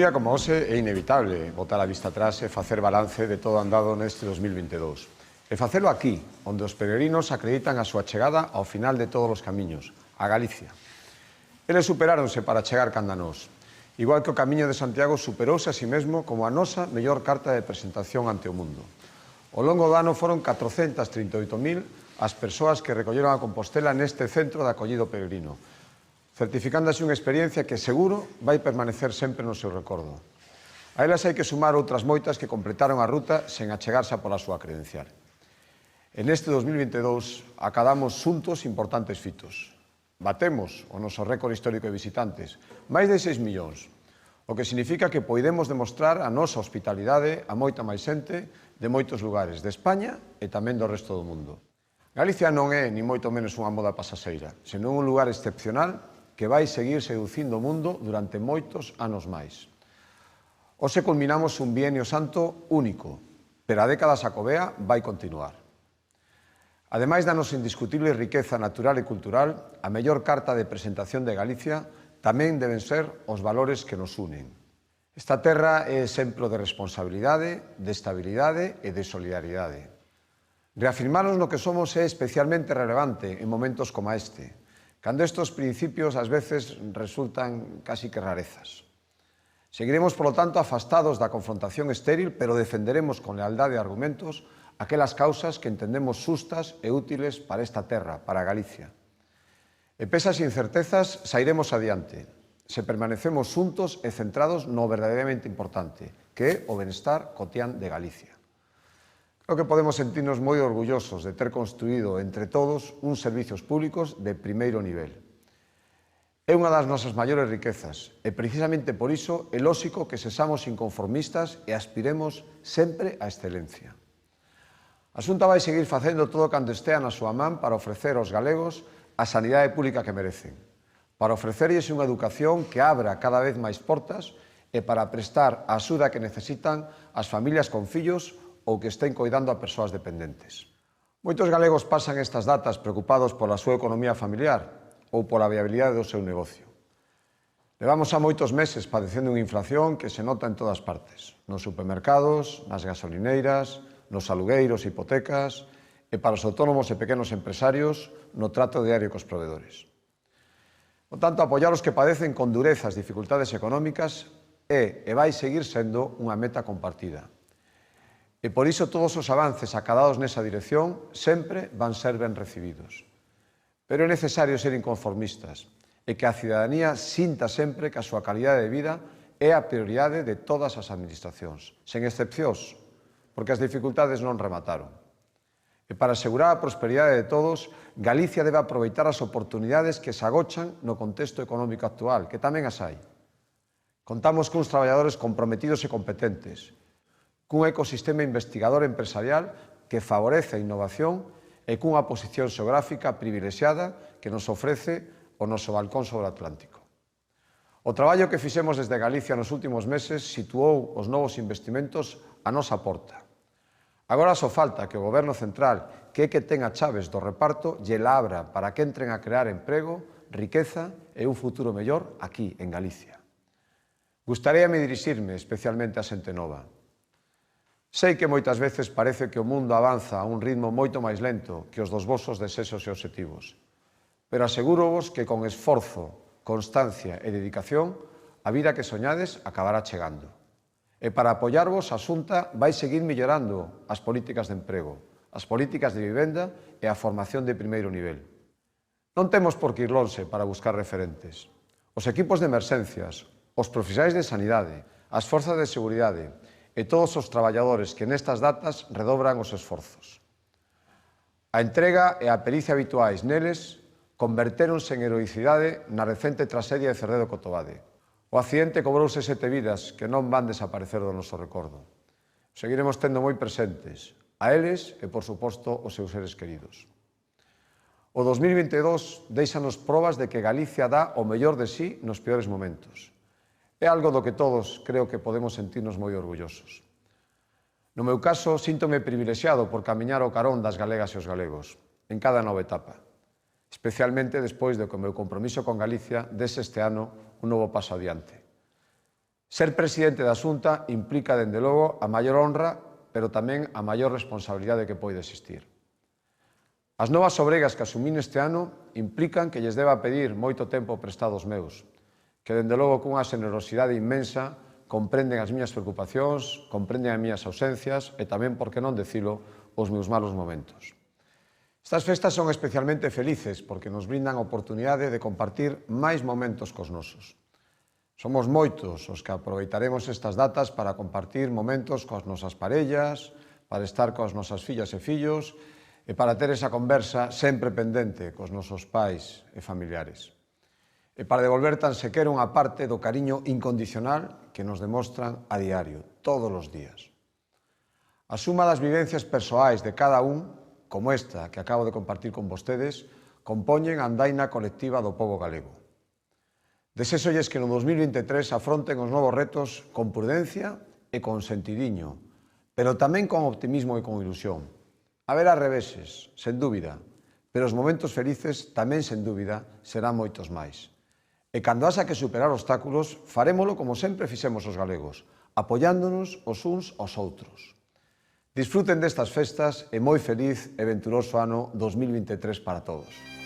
día como hoxe é inevitable botar a vista atrás e facer balance de todo andado neste 2022. E facelo aquí, onde os peregrinos acreditan a súa chegada ao final de todos os camiños, a Galicia. Eles superáronse para chegar canda nós, igual que o Camiño de Santiago superouse a si mesmo como a nosa mellor carta de presentación ante o mundo. Ao longo do ano foron 438.000 as persoas que recolleron a Compostela neste centro de acollido peregrino, certificándose unha experiencia que seguro vai permanecer sempre no seu recordo. A elas hai que sumar outras moitas que completaron a ruta sen achegarse pola súa credencial. En este 2022 acadamos xuntos importantes fitos. Batemos o noso récord histórico de visitantes, máis de 6 millóns, o que significa que poidemos demostrar a nosa hospitalidade a moita máis xente de moitos lugares de España e tamén do resto do mundo. Galicia non é, ni moito menos, unha moda pasaseira, senón un lugar excepcional que vai seguir seducindo o mundo durante moitos anos máis. Hoxe culminamos un bienio santo único, pero a década xacobea vai continuar. Ademais da nosa indiscutible riqueza natural e cultural, a mellor carta de presentación de Galicia tamén deben ser os valores que nos unen. Esta terra é exemplo de responsabilidade, de estabilidade e de solidaridade. Reafirmarnos no que somos é especialmente relevante en momentos como este, cando estes principios ás veces resultan casi que rarezas. Seguiremos, polo tanto, afastados da confrontación estéril, pero defenderemos con lealdade e argumentos aquelas causas que entendemos xustas e útiles para esta terra, para Galicia. E pesas e incertezas, sairemos adiante, se permanecemos xuntos e centrados no verdadeiramente importante, que é o benestar cotián de Galicia. Creo que podemos sentirnos moi orgullosos de ter construído entre todos uns servizos públicos de primeiro nivel. É unha das nosas maiores riquezas e precisamente por iso é lóxico que sexamos inconformistas e aspiremos sempre á excelencia. A Xunta vai seguir facendo todo canto estea na súa man para ofrecer aos galegos a sanidade pública que merecen, para ofrecerlles unha educación que abra cada vez máis portas e para prestar a axuda que necesitan as familias con fillos ou que estén coidando a persoas dependentes. Moitos galegos pasan estas datas preocupados pola súa economía familiar ou pola viabilidade do seu negocio. Levamos a moitos meses padecendo unha inflación que se nota en todas partes, nos supermercados, nas gasolineiras, nos alugueiros e hipotecas, e para os autónomos e pequenos empresarios no trato diario cos provedores. Por tanto, apoiar os que padecen con dureza as dificultades económicas é e vai seguir sendo unha meta compartida. E por iso todos os avances acadados nesa dirección sempre van ser ben recibidos. Pero é necesario ser inconformistas e que a cidadanía sinta sempre que a súa calidade de vida é a prioridade de todas as administracións, sen excepcións, porque as dificultades non remataron. E para asegurar a prosperidade de todos, Galicia debe aproveitar as oportunidades que se agochan no contexto económico actual, que tamén as hai. Contamos cuns traballadores comprometidos e competentes, cun ecosistema investigador empresarial que favorece a innovación e cunha posición xeográfica privilexiada que nos ofrece o noso balcón sobre o Atlántico. O traballo que fixemos desde Galicia nos últimos meses situou os novos investimentos a nosa porta. Agora só falta que o Goberno Central, que é que ten as chaves do reparto, lle la abra para que entren a crear emprego, riqueza e un futuro mellor aquí, en Galicia. Gustaríame dirixirme especialmente a xente nova. Sei que moitas veces parece que o mundo avanza a un ritmo moito máis lento que os dos vosos desexos e obxectivos, pero asegúrovos que con esforzo, constancia e dedicación a vida que soñades acabará chegando. E para apoiarvos, a Xunta vai seguir mellorando as políticas de emprego, as políticas de vivenda e a formación de primeiro nivel. Non temos por que ir lonxe para buscar referentes. Os equipos de emerxencias, os profesionais de sanidade, as forzas de seguridade e todos os traballadores que nestas datas redobran os esforzos. A entrega e a pericia habituais neles convertéronse en heroicidade na recente traxedia de Cerredo Cotobade. O accidente cobrouse 7 vidas que non van desaparecer do noso recordo. Seguiremos tendo moi presentes a eles e, por suposto, os seus seres queridos. O 2022 déixanos probas de que Galicia dá o mellor de sí nos peores momentos. É algo do que todos creo que podemos sentirnos moi orgullosos. No meu caso, síntome privilexiado por camiñar ao carón das galegas e os galegos, en cada nova etapa, especialmente despois de que o meu compromiso con Galicia dese este ano un novo paso adiante. Ser presidente da Xunta implica, dende logo, a maior honra, pero tamén a maior responsabilidade que pode existir. As novas obregas que asumín este ano implican que lles deba pedir moito tempo prestado aos meus, que, dende logo, cunha generosidade inmensa, comprenden as miñas preocupacións, comprenden as miñas ausencias e tamén, por que non decilo, os meus malos momentos. Estas festas son especialmente felices porque nos brindan a oportunidade de compartir máis momentos cos nosos. Somos moitos os que aproveitaremos estas datas para compartir momentos coas nosas parellas, para estar coas nosas fillas e fillos e para ter esa conversa sempre pendente cos nosos pais e familiares. E para devolver tan sequera unha parte do cariño incondicional que nos demostran a diario, todos os días. A suma das vivencias persoais de cada un, como esta que acabo de compartir con vostedes, compoñen a andaina colectiva do pobo galego. Desexolles que no 2023 afronten os novos retos con prudencia e con sentidiño, pero tamén con optimismo e con ilusión. Haberá reveses, sen dúbida, pero os momentos felices tamén, sen dúbida, serán moitos máis. E cando haxa que superar obstáculos, farémolo como sempre fixemos os galegos, apoiándonos os uns aos outros. Disfruten destas festas e moi feliz e venturoso ano 2023 para todos.